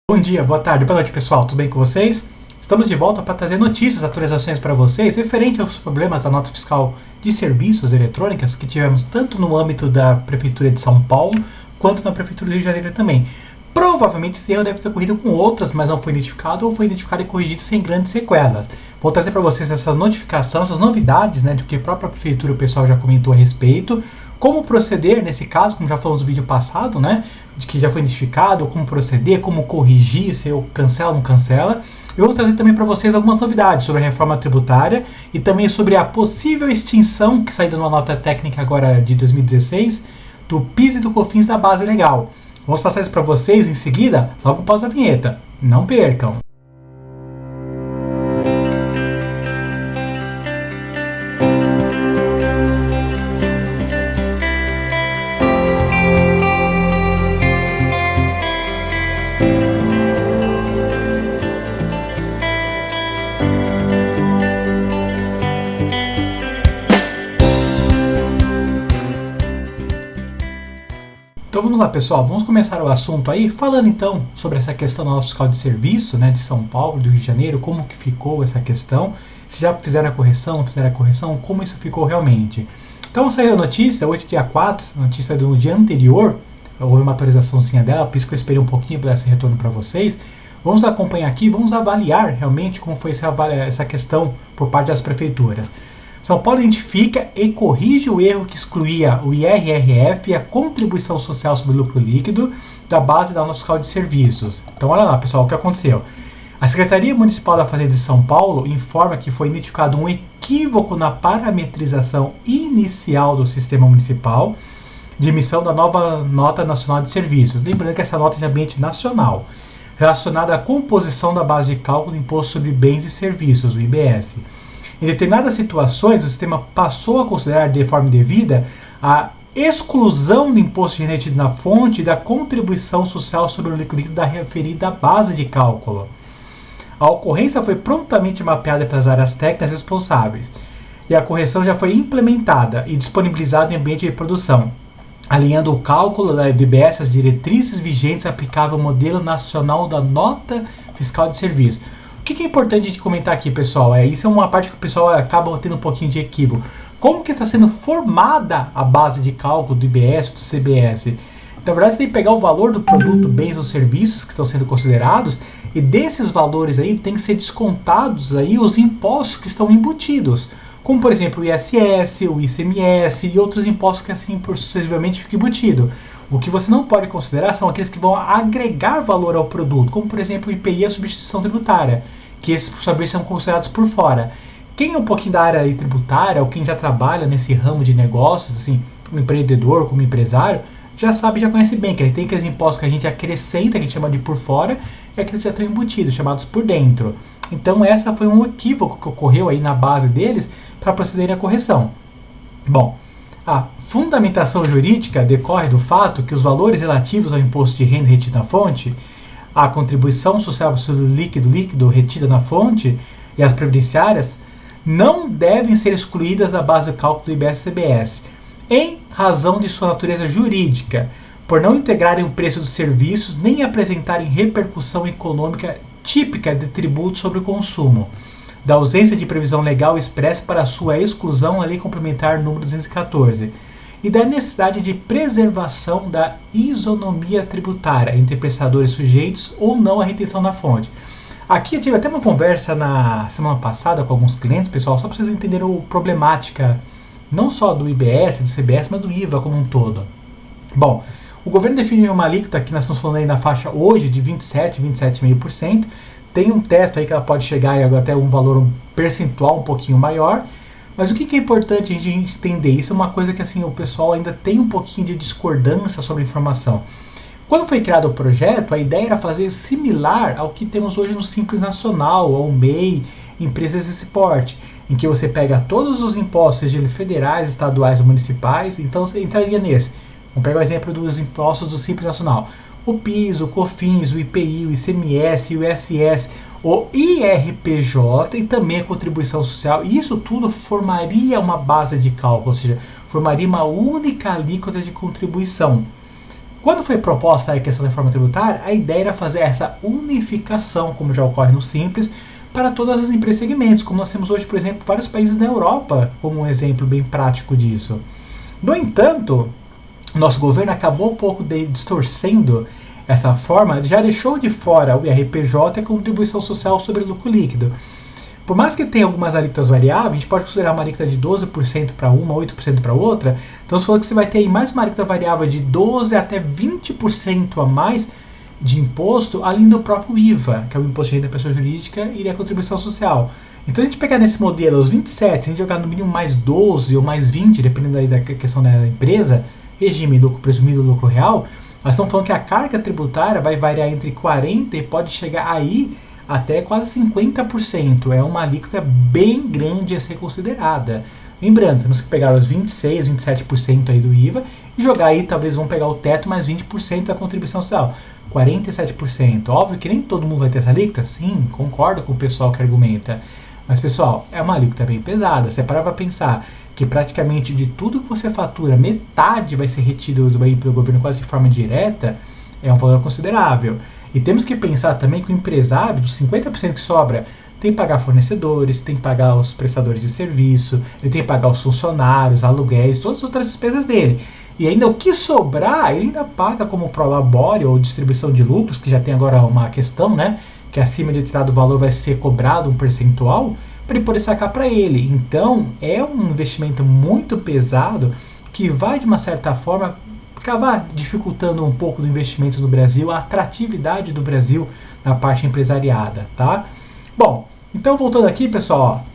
Bom dia, boa tarde, boa noite pessoal, tudo bem com vocês? Estamos de volta para trazer notícias, atualizações para vocês referente aos problemas da nota fiscal de serviços eletrônicas que tivemos tanto no âmbito da Prefeitura de São Paulo quanto na Prefeitura do Rio de Janeiro também. Provavelmente esse erro deve ter ocorrido com outras, mas não foi identificado ou foi identificado e corrigido sem grandes sequelas. Vou trazer para vocês essa notificação, essas novidades, do que a própria Prefeitura o pessoal já comentou a respeito, como proceder nesse caso, como já falamos no vídeo passado, de que já foi identificado, como proceder, como corrigir, se eu cancela ou não cancela. Eu vou trazer também para vocês algumas novidades sobre a reforma tributária e também sobre a possível extinção, que saiu numa nota técnica agora de 2016, do PIS e do COFINS da base legal. Vamos passar isso para vocês em seguida, logo após a vinheta. Não percam! Então vamos lá pessoal, vamos começar o assunto aí falando então sobre essa questão da nota fiscal de serviço, de São Paulo, do Rio de Janeiro, como que ficou essa questão, se já fizeram a correção, não fizeram a correção, como isso ficou realmente. Então saiu a notícia, hoje dia 4, essa notícia do dia anterior, houve uma atualizaçãozinha dela, por isso que eu esperei um pouquinho para dar esse retorno para vocês. Vamos acompanhar aqui, vamos avaliar realmente como foi essa questão por parte das prefeituras. São Paulo identifica e corrige o erro que excluía o IRRF e a contribuição social sobre o lucro líquido da base da nota fiscal de serviços. Então olha lá pessoal, o que aconteceu. A Secretaria Municipal da Fazenda de São Paulo informa que foi identificado um equívoco na parametrização inicial do sistema municipal de emissão da nova Nota Nacional de Serviços. Lembrando que essa nota é de ambiente nacional, relacionada à composição da base de cálculo do Imposto sobre Bens e Serviços, o IBS. Em determinadas situações, o sistema passou a considerar de forma indevida a exclusão do imposto retido na fonte e da contribuição social sobre o lucro líquido da referida base de cálculo. A ocorrência foi prontamente mapeada pelas áreas técnicas responsáveis e a correção já foi implementada e disponibilizada em ambiente de produção, alinhando o cálculo da IBS às diretrizes vigentes aplicável ao modelo nacional da nota fiscal de serviço. O que é importante de comentar aqui, pessoal? Isso é uma parte que o pessoal acaba tendo um pouquinho de equívoco. Como que está sendo formada a base de cálculo do IBS, do CBS? Na verdade, você tem que pegar o valor do produto, bens ou serviços que estão sendo considerados e desses valores aí tem que ser descontados aí os impostos que estão embutidos. Como, por exemplo, o ISS, o ICMS e outros impostos que assim sucessivamente ficam embutidos. O que você não pode considerar são aqueles que vão agregar valor ao produto, como por exemplo o IPI e a substituição tributária, que esses por sua vez são considerados por fora. Quem é um pouquinho da área tributária, ou quem já trabalha nesse ramo de negócios, assim, como empreendedor, como empresário, já sabe, já conhece bem, que tem aqueles impostos que a gente acrescenta, que a gente chama de por fora, e aqueles que já estão embutidos, chamados por dentro. Então essa foi um equívoco que ocorreu aí na base deles para procederem à correção. Bom, a fundamentação jurídica decorre do fato que os valores relativos ao imposto de renda retido na fonte, a contribuição social sobre o líquido retida na fonte e as previdenciárias não devem ser excluídas da base de cálculo do IBS-CBS, em razão de sua natureza jurídica, por não integrarem o preço dos serviços nem apresentarem repercussão econômica típica de tributo sobre o consumo, da ausência de previsão legal expressa para sua exclusão na Lei Complementar número 214, e da necessidade de preservação da isonomia tributária entre prestadores sujeitos ou não à retenção na fonte. Aqui eu tive até uma conversa na semana passada com alguns clientes, pessoal, só para vocês entenderem a problemática não só do IBS, do CBS, mas do IVA como um todo. Bom, o governo definiu uma alíquota, que nós estamos falando aí na faixa hoje de 27, 27,5%, tem um teto aí que ela pode chegar até um valor percentual um pouquinho maior, mas o que é importante a gente entender? Isso é uma coisa que assim, o pessoal ainda tem um pouquinho de discordância sobre a informação. Quando foi criado o projeto, a ideia era fazer similar ao que temos hoje no Simples Nacional, ao MEI, empresas desse porte, em que você pega todos os impostos, sejam federais, estaduais ou municipais, então você entraria nesse. Vamos pegar o exemplo dos impostos do Simples Nacional. O PIS, o COFINS, o IPI, o ICMS, o ISS, o IRPJ e também a contribuição social. E isso tudo formaria uma base de cálculo, ou seja, formaria uma única alíquota de contribuição. Quando foi proposta a questão da reforma tributária, a ideia era fazer essa unificação, como já ocorre no Simples, para todas as empresas e segmentos, como nós temos hoje, por exemplo, vários países da Europa, como um exemplo bem prático disso. No entanto, o nosso governo acabou um pouco distorcendo essa forma, já deixou de fora o IRPJ e a contribuição social sobre lucro líquido. Por mais que tenha algumas alíquotas variáveis, a gente pode considerar uma alíquota de 12% para uma, 8% para outra, então você falou que você vai ter aí mais uma alíquota variável de 12% até 20% a mais de imposto, além do próprio IVA, que é o Imposto de Renda da Pessoa Jurídica, e a contribuição social. Então, se a gente pegar nesse modelo os 27, se a gente jogar no mínimo mais 12 ou mais 20, dependendo aí da questão da empresa, regime lucro presumido lucro real, nós estamos falando que a carga tributária vai variar entre 40% e pode chegar aí até quase 50%. É uma alíquota bem grande a ser considerada. Lembrando, temos que pegar os 26%, 27% aí do IVA e jogar aí, talvez vão pegar o teto mais 20% da contribuição social. 47%. Óbvio que nem todo mundo vai ter essa alíquota? Sim, concordo com o pessoal que argumenta. Mas, pessoal, é uma alíquota bem pesada. Você parar para pensar que praticamente de tudo que você fatura, metade vai ser retido pelo governo quase de forma direta, é um valor considerável. E temos que pensar também que o empresário, dos 50% que sobra, tem que pagar fornecedores, tem que pagar os prestadores de serviço, ele tem que pagar os funcionários, aluguéis, todas as outras despesas dele. E ainda o que sobrar, ele ainda paga como prolabore ou distribuição de lucros, que já tem agora uma questão, né? Que acima de determinado valor vai ser cobrado um percentual, para ele poder sacar para ele. Então, é um investimento muito pesado que vai, de uma certa forma, acabar dificultando um pouco do investimento no Brasil, a atratividade do Brasil na parte empresariada, tá? Bom, então voltando aqui, pessoal,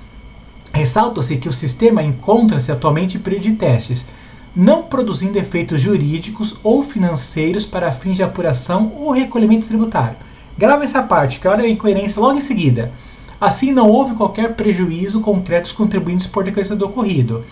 ressalta-se que o sistema encontra-se atualmente em período de testes, não produzindo efeitos jurídicos ou financeiros para fins de apuração ou recolhimento tributário. Grava essa parte, que olha a incoerência logo em seguida. Assim, não houve qualquer prejuízo concreto aos contribuintes por decorrência do ocorrido.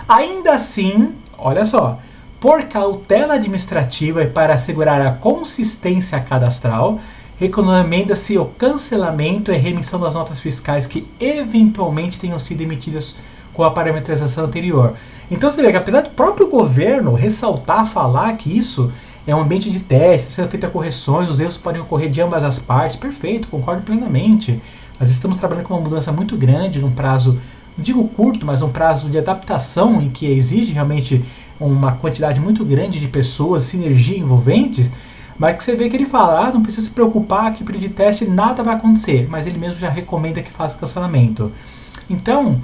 Ainda assim, olha só, por cautela administrativa e para assegurar a consistência cadastral, recomenda-se o cancelamento e remissão das notas fiscais que eventualmente tenham sido emitidas com a parametrização anterior. Então você vê que apesar do próprio governo ressaltar, falar que isso é um ambiente de teste, sendo feitas correções, os erros podem ocorrer de ambas as partes, perfeito, concordo plenamente. Nós estamos trabalhando com uma mudança muito grande, num prazo, não digo curto, mas um prazo de adaptação em que exige realmente uma quantidade muito grande de pessoas, sinergia envolventes, mas que você vê que ele fala, não precisa se preocupar que período de teste nada vai acontecer, mas ele mesmo já recomenda que faça o cancelamento. Então,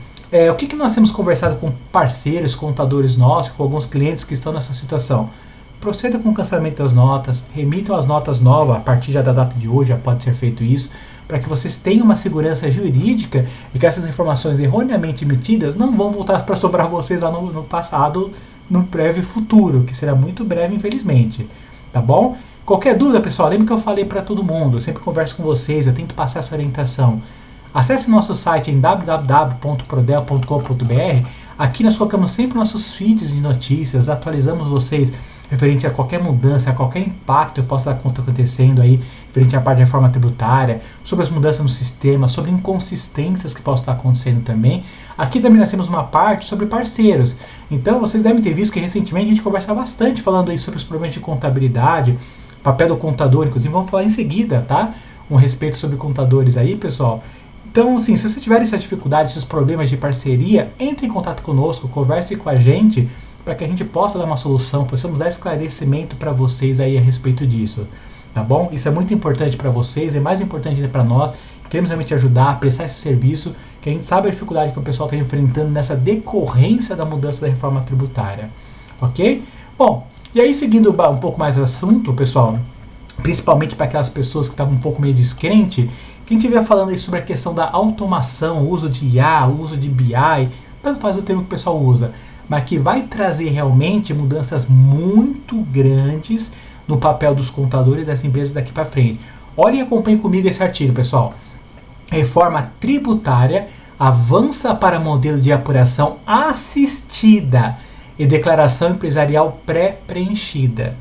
o que nós temos conversado com parceiros, contadores nossos, com alguns clientes que estão nessa situação? Proceda com o cancelamento das notas, remitam as notas novas, a partir já da data de hoje já pode ser feito isso, para que vocês tenham uma segurança jurídica e que essas informações erroneamente emitidas não vão voltar para sobrar vocês lá no passado, no breve futuro, que será muito breve, infelizmente. Tá bom? Qualquer dúvida, pessoal, lembra que eu falei para todo mundo, eu sempre converso com vocês, eu tento passar essa orientação. Acesse nosso site em www.prodel.com.br. Aqui nós colocamos sempre nossos feeds de notícias, atualizamos vocês referente a qualquer mudança, a qualquer impacto que possa estar acontecendo aí, referente à parte da reforma tributária, sobre as mudanças no sistema, sobre inconsistências que possam estar acontecendo também. Aqui também nós temos uma parte sobre parceiros. Então vocês devem ter visto que recentemente a gente conversa bastante falando aí sobre os problemas de contabilidade, papel do contador, inclusive vamos falar em seguida, tá? Um respeito sobre contadores aí, pessoal. Então, assim, se você tiver essa dificuldade, esses problemas de parceria, entre em contato conosco, converse com a gente, para que a gente possa dar uma solução, possamos dar esclarecimento para vocês aí a respeito disso, tá bom? Isso é muito importante para vocês, é mais importante ainda para nós, queremos realmente ajudar a prestar esse serviço, que a gente sabe a dificuldade que o pessoal está enfrentando nessa decorrência da mudança da reforma tributária, ok? Bom, e aí seguindo um pouco mais o assunto, pessoal, principalmente para aquelas pessoas que estavam um pouco meio descrente, quem estiver falando aí sobre a questão da automação, o uso de IA, o uso de BI, tanto faz o termo que o pessoal usa, mas que vai trazer realmente mudanças muito grandes no papel dos contadores e das empresas daqui para frente. Olhem e acompanhem comigo esse artigo, pessoal. Reforma tributária avança para modelo de apuração assistida e declaração empresarial pré-preenchida.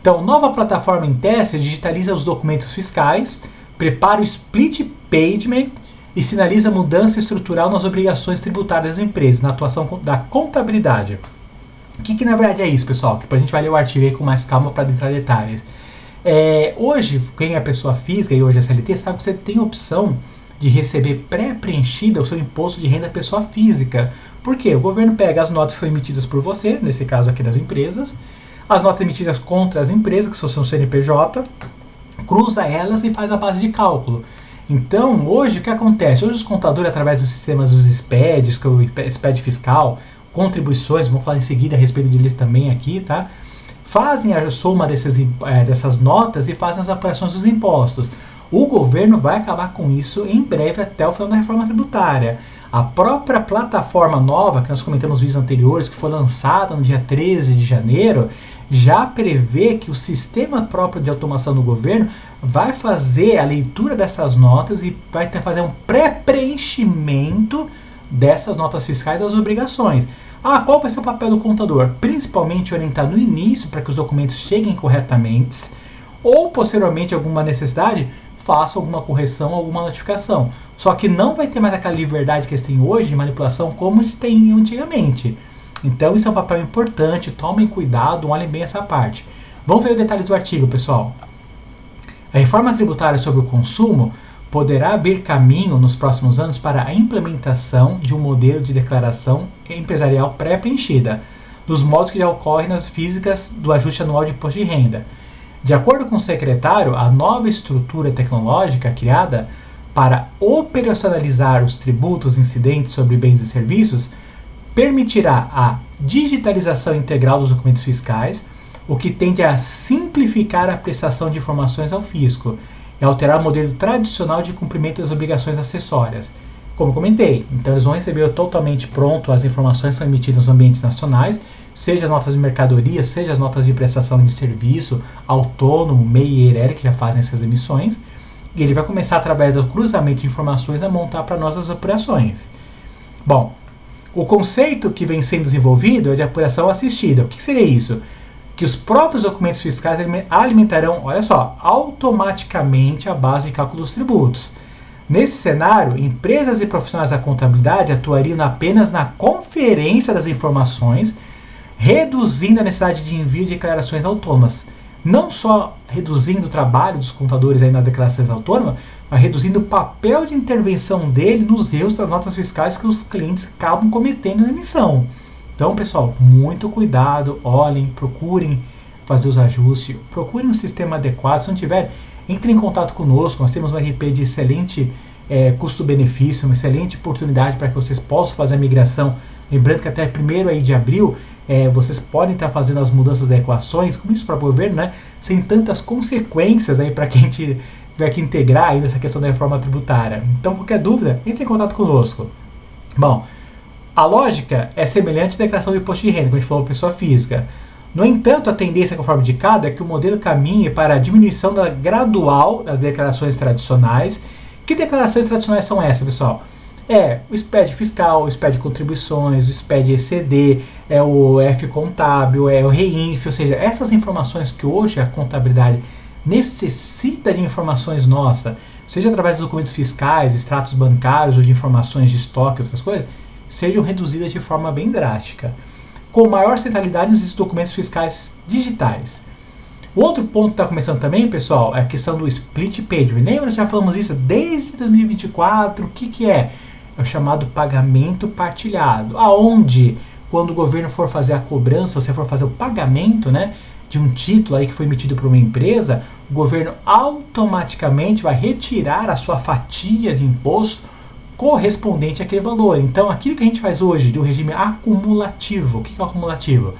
Então, nova plataforma em teste digitaliza os documentos fiscais, prepara o split payment e sinaliza mudança estrutural nas obrigações tributárias das empresas, na atuação da contabilidade. O que na verdade é isso, pessoal? Que a gente vai ler o artigo aí com mais calma para entrar em detalhes. Hoje, quem é pessoa física e hoje é CLT, sabe que você tem a opção de receber pré-preenchida o seu imposto de renda pessoa física. Por quê? O governo pega as notas que são emitidas por você, nesse caso aqui das empresas, as notas emitidas contra as empresas, que são o seu CNPJ, cruza elas e faz a base de cálculo. Então, hoje, o que acontece? Hoje os contadores, através dos sistemas dos SPEDs, que é o SPED fiscal, contribuições, vamos falar em seguida a respeito deles também aqui, tá? Fazem a soma dessas notas e fazem as apurações dos impostos. O governo vai acabar com isso em breve, até o final da reforma tributária. A própria plataforma nova, que nós comentamos nos vídeos anteriores, que foi lançada no dia 13 de janeiro, já prevê que o sistema próprio de automação do governo vai fazer a leitura dessas notas e vai fazer um pré-preenchimento dessas notas fiscais das obrigações. Qual vai ser o papel do contador? Principalmente orientar no início para que os documentos cheguem corretamente, ou posteriormente, alguma necessidade, faça alguma correção, alguma notificação. Só que não vai ter mais aquela liberdade que eles têm hoje de manipulação como tem antigamente. Então isso é um papel importante, tomem cuidado, olhem bem essa parte. Vamos ver o detalhe do artigo, pessoal. A reforma tributária sobre o consumo poderá abrir caminho nos próximos anos para a implementação de um modelo de declaração empresarial pré-preenchida, dos modos que já ocorrem nas físicas do ajuste anual de imposto de renda. De acordo com o secretário, a nova estrutura tecnológica criada para operacionalizar os tributos incidentes sobre bens e serviços permitirá a digitalização integral dos documentos fiscais, o que tende a simplificar a prestação de informações ao fisco e alterar o modelo tradicional de cumprimento das obrigações acessórias. Como comentei, então eles vão receber totalmente pronto as informações que são emitidas nos ambientes nacionais, seja as notas de mercadoria, seja as notas de prestação de serviço, autônomo, MEI e EIRELI, que já fazem essas emissões, e ele vai começar, através do cruzamento de informações, a montar para nós as apurações. Bom, o conceito que vem sendo desenvolvido é de apuração assistida. O que seria isso? Que os próprios documentos fiscais alimentarão, olha só, automaticamente a base de cálculo dos tributos. Nesse cenário, empresas e profissionais da contabilidade atuariam apenas na conferência das informações, reduzindo a necessidade de envio de declarações autônomas. Não só reduzindo o trabalho dos contadores aí nas declarações autônomas, mas reduzindo o papel de intervenção dele nos erros das notas fiscais que os clientes acabam cometendo na emissão. Então, pessoal, muito cuidado, olhem, procurem fazer os ajustes, procurem um sistema adequado. Se não tiver, entre em contato conosco, nós temos um RP de excelente custo-benefício, uma excelente oportunidade para que vocês possam fazer a migração. Lembrando que até 1º aí de abril, vocês podem estar fazendo as mudanças das equações, como isso para o governo, né, sem tantas consequências aí para quem tiver que integrar ainda essa questão da reforma tributária. Então, qualquer dúvida, entre em contato conosco. Bom, a lógica é semelhante à declaração do imposto de renda, como a gente falou, pessoa física. No entanto, a tendência, conforme indicado, é que o modelo caminhe para a diminuição gradual das declarações tradicionais. Que declarações tradicionais são essas, pessoal? O SPED fiscal, o SPED contribuições, o SPED ECD, o F contábil, o REINF, ou seja, essas informações que hoje a contabilidade necessita de informações nossas, seja através de documentos fiscais, extratos bancários ou de informações de estoque e outras coisas, sejam reduzidas de forma bem drástica, com maior centralidade nos documentos fiscais digitais. O outro ponto que está começando também, pessoal, é a questão do split payment. Lembra que já falamos isso desde 2024? O que é? É o chamado pagamento partilhado, aonde, quando o governo for fazer a cobrança, você for fazer o pagamento, né, de um título aí que foi emitido por uma empresa, o governo automaticamente vai retirar a sua fatia de imposto correspondente àquele valor. Então, aquilo que a gente faz hoje de um regime acumulativo, o que é o acumulativo?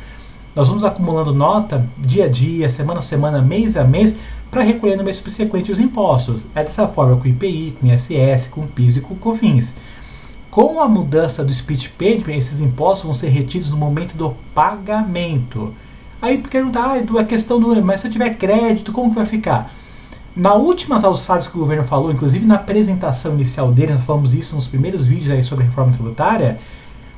Nós vamos acumulando nota dia a dia, semana a semana, mês a mês, para recolher no mês subsequente os impostos. É dessa forma com o IPI, com o ISS, com o PIS e com o COFINS. Com a mudança do split payment, esses impostos vão ser retidos no momento do pagamento. Aí perguntar, a questão do, mas se eu tiver crédito, como que vai ficar? Nas últimas alçadas que o governo falou, inclusive na apresentação inicial dele, nós falamos isso nos primeiros vídeos aí sobre a reforma tributária,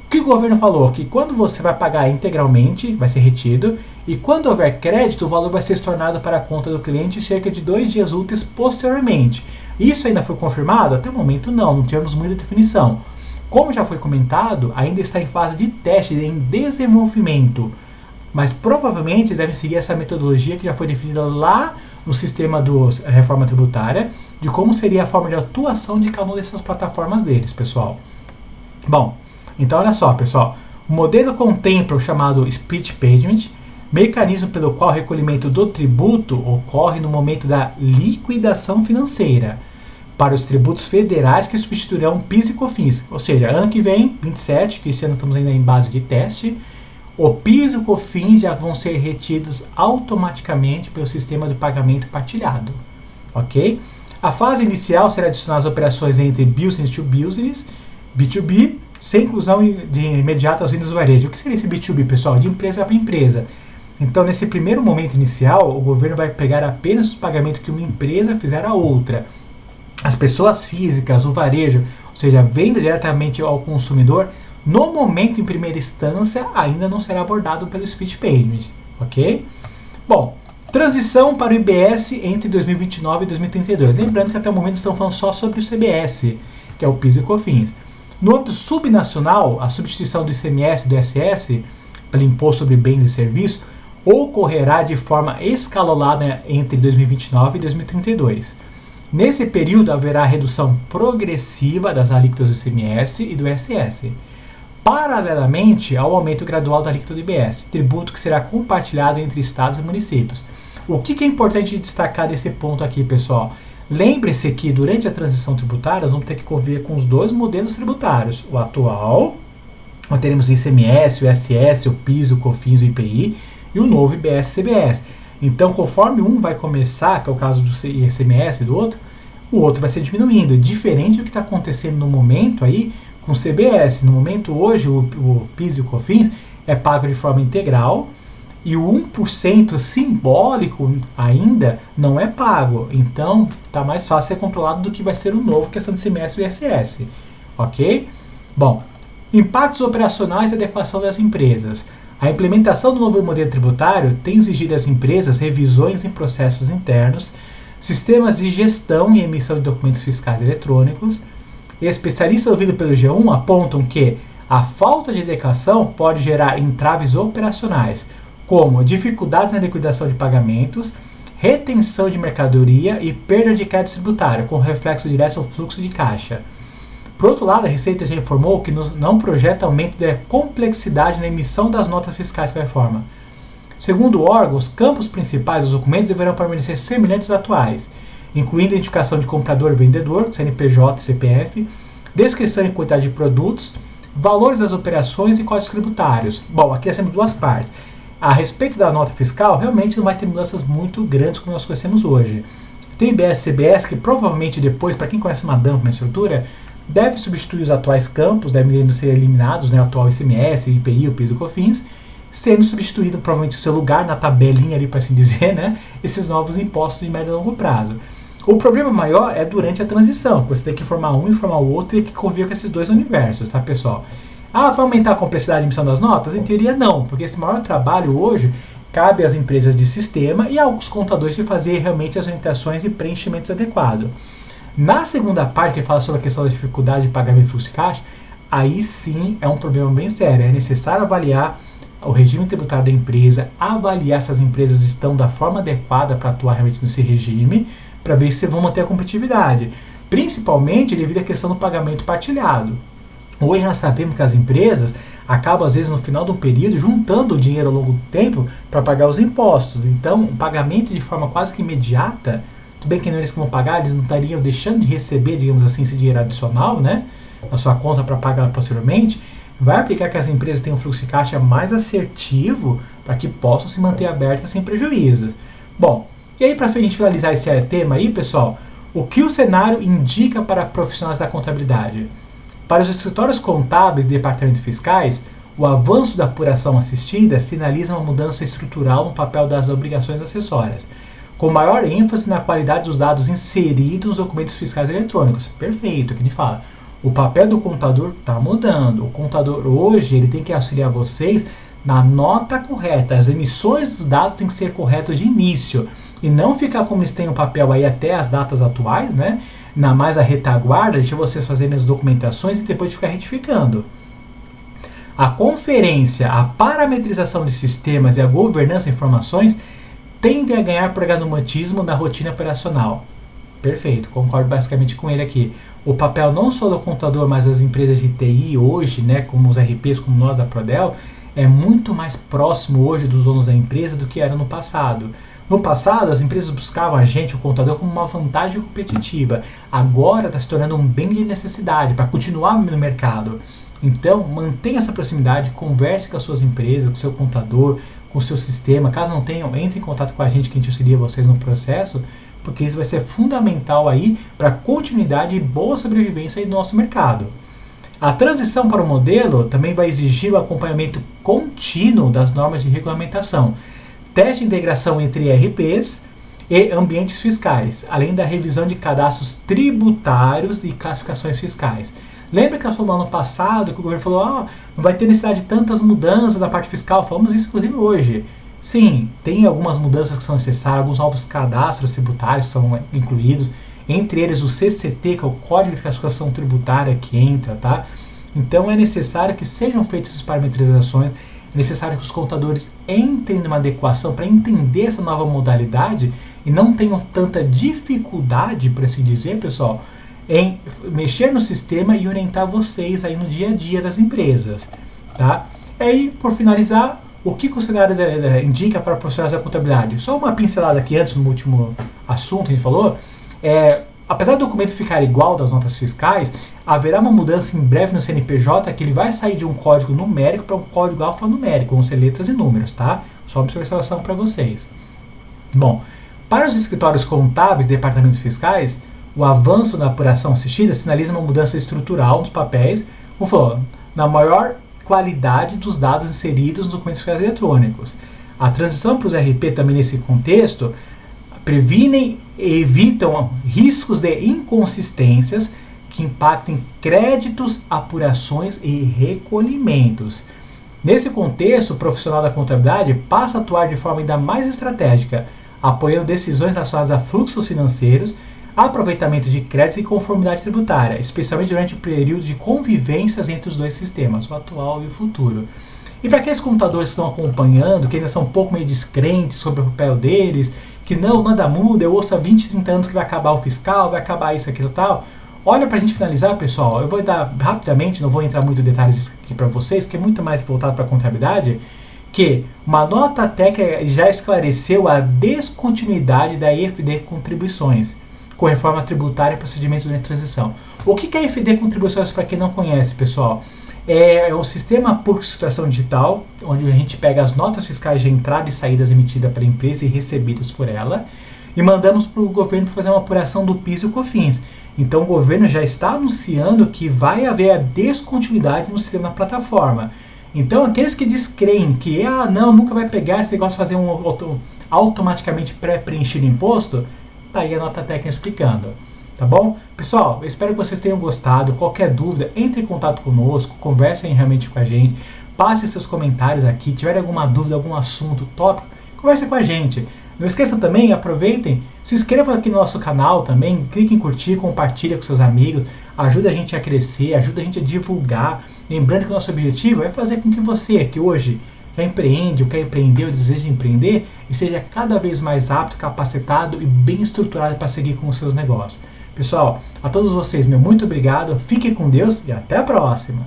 o que o governo falou? Que quando você vai pagar integralmente, vai ser retido, e quando houver crédito, o valor vai ser estornado para a conta do cliente cerca de 2 dias úteis posteriormente. Isso ainda foi confirmado? Até o momento não tivemos muita definição. Como já foi comentado, ainda está em fase de teste, em desenvolvimento. mas provavelmente eles devem seguir essa metodologia que já foi definida lá no sistema da reforma tributária, de como seria a forma de atuação de cada uma dessas plataformas deles, pessoal. Bom, então olha só, pessoal, o modelo contempla o chamado split payment, mecanismo pelo qual o recolhimento do tributo ocorre no momento da liquidação financeira, para os tributos federais que substituirão PIS e COFINS. Ou seja, ano que vem, 27, que esse ano estamos ainda em base de teste, o PIS e o COFINS já vão ser retidos automaticamente pelo sistema de pagamento partilhado. Ok? A fase inicial será adicionar as operações entre business to business, B2B, sem inclusão de imediata às vendas do varejo. O que seria esse B2B, pessoal? De empresa para empresa. Então, nesse primeiro momento inicial, o governo vai pegar apenas os pagamentos que uma empresa fizer a outra. As pessoas físicas, o varejo, ou seja, a venda diretamente ao consumidor, no momento, em primeira instância, ainda não será abordado pelo split payment, ok? Bom, transição para o IBS entre 2029 e 2032. Lembrando que até o momento estamos falando só sobre o CBS, que é o PIS e COFINS. No âmbito subnacional, a substituição do ICMS e do ISS pelo Imposto sobre Bens e Serviços ocorrerá de forma escalonada entre 2029 e 2032. Nesse período haverá redução progressiva das alíquotas do ICMS e do ISS, paralelamente ao aumento gradual da alíquota do IBS, tributo que será compartilhado entre estados e municípios. O que é importante destacar nesse ponto aqui, pessoal? Lembre-se que durante a transição tributária nós vamos ter que conviver com os dois modelos tributários, o atual, onde teremos o ICMS, o ISS, o PIS, o COFINS, o IPI, e o novo IBS-CBS. Então, conforme um vai começar, que é o caso do ICMS e do outro, o outro vai ser diminuindo. Diferente do que está acontecendo no momento aí com o CBS. No momento hoje, o PIS e o COFINS é pago de forma integral e o 1% simbólico ainda não é pago. Então, está mais fácil ser controlado do que vai ser o novo questão do ICMS e ISS. Ok? Bom, impactos operacionais e adequação das empresas. A implementação do novo modelo tributário tem exigido das empresas revisões em processos internos, sistemas de gestão e emissão de documentos fiscais eletrônicos. Especialistas ouvidos pelo G1 apontam que a falta de adequação pode gerar entraves operacionais, como dificuldades na liquidação de pagamentos, retenção de mercadoria e perda de crédito tributário, com reflexo direto no fluxo de caixa. Por outro lado, a Receita já informou que não projeta aumento da complexidade na emissão das notas fiscais com a reforma. Segundo o órgão, os campos principais dos documentos deverão permanecer semelhantes aos atuais, incluindo identificação de comprador e vendedor, CNPJ e CPF, descrição e quantidade de produtos, valores das operações e códigos tributários. Bom, aqui nós temos duas partes. A respeito da nota fiscal, realmente não vai ter mudanças muito grandes como nós conhecemos hoje. Tem IBS e CBS que provavelmente depois, para quem conhece uma DAM, uma estrutura, deve substituir os atuais campos, devem ser eliminados, né, o atual ICMS, o IPI, o PIS e o COFINS, sendo substituído provavelmente o seu lugar na tabelinha ali, para assim dizer, né, esses novos impostos de médio e longo prazo. O problema maior é durante a transição, você tem que formar um e formar o outro e que conviver com esses dois universos, tá, pessoal? Ah, vai aumentar a complexidade de emissão das notas? Em teoria não, porque esse maior trabalho hoje cabe às empresas de sistema e aos contadores de fazer realmente as orientações e preenchimentos adequados. Na segunda parte, que fala sobre a questão da dificuldade de pagamento de fluxo de caixa, aí sim é um problema bem sério. É necessário avaliar o regime tributário da empresa, avaliar se as empresas estão da forma adequada para atuar realmente nesse regime, para ver se vão manter a competitividade. Principalmente devido à questão do pagamento partilhado. Hoje nós sabemos que as empresas acabam, às vezes, no final de um período, juntando o dinheiro ao longo do tempo para pagar os impostos. Então, o pagamento de forma quase que imediata, tudo bem que não eles que vão pagar, eles não estariam deixando de receber, digamos assim, esse dinheiro adicional, né, na sua conta para pagar posteriormente, vai aplicar que as empresas tenham um fluxo de caixa mais assertivo para que possam se manter abertas sem prejuízos. Bom, e aí para a gente finalizar esse tema aí, pessoal, o que o cenário indica para profissionais da contabilidade? Para os escritórios contábeis e departamentos fiscais, o avanço da apuração assistida sinaliza uma mudança estrutural no papel das obrigações acessórias, com maior ênfase na qualidade dos dados inseridos nos documentos fiscais eletrônicos. Perfeito, que a gente fala. O papel do contador está mudando. O contador hoje ele tem que auxiliar vocês na nota correta. As emissões dos dados têm que ser corretas de início. E não ficar como eles têm o papel aí até as datas atuais, né? Na mais a retaguarda, de vocês fazerem as documentações e depois de ficar retificando. A conferência, a parametrização de sistemas e a governança de informações tendem a ganhar pragmatismo na rotina operacional. Perfeito, concordo basicamente com ele aqui. O papel não só do contador, mas das empresas de TI hoje, né, como os RPs, como nós da Prodel, é muito mais próximo hoje dos donos da empresa do que era no passado. No passado, as empresas buscavam a gente, o contador, como uma vantagem competitiva. Agora está se tornando um bem de necessidade para continuar no mercado. Então, mantenha essa proximidade, converse com as suas empresas, com o seu contador, com o seu sistema. Caso não tenham, entre em contato com a gente que a gente auxilia vocês no processo, porque isso vai ser fundamental aí para a continuidade e boa sobrevivência aí do nosso mercado. A transição para o modelo também vai exigir o acompanhamento contínuo das normas de regulamentação, teste de integração entre ERPs e ambientes fiscais, além da revisão de cadastros tributários e classificações fiscais. Lembra que nós falamos no ano passado que o governo falou não vai ter necessidade de tantas mudanças na parte fiscal? Falamos isso inclusive hoje. Sim, tem algumas mudanças que são necessárias, alguns novos cadastros tributários são incluídos, entre eles o CCT, que é o Código de Classificação Tributária que entra, tá? Então é necessário que sejam feitas essas parametrizações, é necessário que os contadores entrem numa adequação para entender essa nova modalidade e não tenham tanta dificuldade, por assim dizer, pessoal, em mexer no sistema e orientar vocês aí no dia a dia das empresas, tá? E aí, por finalizar, o que o cenário indica para profissionais da contabilidade? Só uma pincelada aqui antes, no último assunto que a gente falou, apesar do documento ficar igual das notas fiscais, haverá uma mudança em breve no CNPJ que ele vai sair de um código numérico para um código alfanumérico, vão ser letras e números, tá? Só uma observação para vocês. Bom, para os escritórios contábeis e departamentos fiscais, o avanço na apuração assistida sinaliza uma mudança estrutural nos papéis, como falou, na maior qualidade dos dados inseridos nos documentos fiscais eletrônicos. A transição para os RP também nesse contexto previnem e evitam riscos de inconsistências que impactem créditos, apurações e recolhimentos. Nesse contexto, o profissional da contabilidade passa a atuar de forma ainda mais estratégica, apoiando decisões relacionadas a fluxos financeiros, aproveitamento de créditos e conformidade tributária, especialmente durante o período de convivências entre os dois sistemas, o atual e o futuro. E para aqueles contadores que estão acompanhando, que ainda são um pouco meio descrentes sobre o papel deles, que não, nada muda, eu ouço há 20, 30 anos que vai acabar o fiscal, vai acabar isso, aquilo e tal. Olha, para a gente finalizar, pessoal, eu vou dar rapidamente, não vou entrar muito em detalhes aqui para vocês, que é muito mais voltado para a contabilidade, que uma nota técnica já esclareceu a descontinuidade da EFD Contribuições, com reforma tributária e procedimentos de transição. O que é EFD Contribuições, para quem não conhece, pessoal? É um sistema por situação digital, onde a gente pega as notas fiscais de entrada e saídas emitidas pela empresa e recebidas por ela, e mandamos para o governo para fazer uma apuração do PIS e o COFINS. Então o governo já está anunciando que vai haver a descontinuidade no sistema da plataforma. Então aqueles que descreem que não, nunca vai pegar esse negócio de fazer automaticamente pré-preenchido imposto, tá aí a nota técnica explicando, tá bom? Pessoal, eu espero que vocês tenham gostado. Qualquer dúvida, entre em contato conosco, conversem realmente com a gente, passem seus comentários aqui, tiverem alguma dúvida, algum assunto, tópico, conversem com a gente. Não esqueçam também, aproveitem, se inscrevam aqui no nosso canal também, clique em curtir, compartilha com seus amigos, ajuda a gente a crescer, ajuda a gente a divulgar. Lembrando que o nosso objetivo é fazer com que você, que hoje já empreende, ou quer empreender, ou deseja empreender, e seja cada vez mais apto, capacitado e bem estruturado para seguir com os seus negócios. Pessoal, a todos vocês, meu muito obrigado, fiquem com Deus e até a próxima!